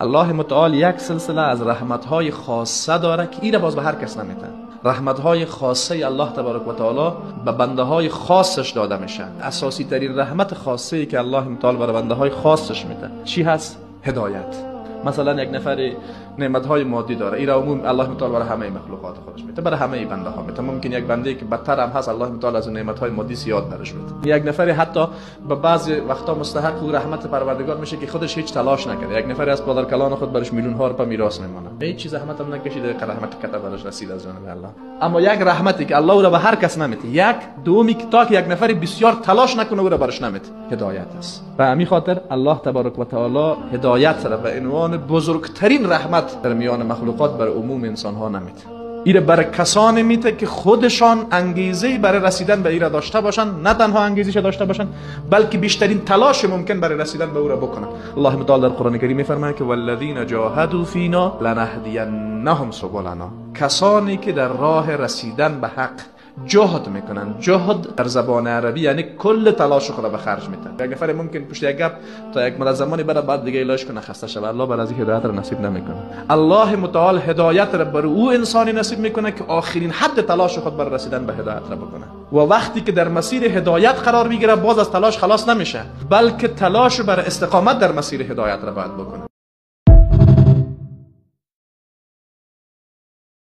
الله متعال یک سلسله از رحمت‌های خاصه داره که این باز به هر کس نمیده. رحمت‌های خاصه الله تبارک و تعالی به بنده‌های خاصش داده میشه. اساسی ترین رحمت خاصی که الله متعال برای بنده‌های خاصش میده چی هست؟ هدایت. مثلا یک نفر نعمت‌های مادی داره، این عموم الله متعال برای همه مخلوقات خودش میده، برای همه بنده ها میده. ممکن یک بنده که بدتر هم هست الله متعال از نعمت‌های مادی زیاد برش میده. یک نفر حتی به بعضی وقتا مستحق و رحمت پروردگار میشه که خودش هیچ تلاش نکنه. یک نفر از پدر کلان خود برش میلیون ها روپیه میراث میمونه، هیچ چیز زحمت هم نکشیده، رحمت کته برش رسید از جانب الله. اما یک رحمتی که الله او را به هر کس نمیده، یک دومی که تا که یک نفر بسیار تلاش نکنه او را برش نمیده، هدایت است. به همین خاطر الله تبارک و تعالی هدایت را به عنوان بزرگترین رحمت در میان مخلوقات بر عموم انسان ها نمیده. این برای کسانی میده که خودشان انگیزه برای رسیدن به این را داشته باشن، نه تنها انگیزش داشته باشن بلکه بیشترین تلاش ممکن برای رسیدن به او را بکنن. الله متعال در قرآن کریم میفرماید که والذین جاهدوا فینا لنهدینهم سبلنا. کسانی که در راه رسیدن به حق جهد میکنن. جهد در زبان عربی یعنی کل تلاش خود را به خرج میدن. یک نفر ممکن پشت یک گپ تا یک مدت زمانی بعد دیگه علاج کنه، خسته شود، الله بر از هدایت را نصیب نمیکنه. الله متعال هدایت را بر او انسانی نصیب میکنه که آخرین حد تلاش خود بر رسیدن به هدایت را بکنه. و وقتی که در مسیر هدایت قرار میگیره باز از تلاش خلاص نمیشه، بلکه تلاش بر استقامت در مسیر هدایت را باید بکنه.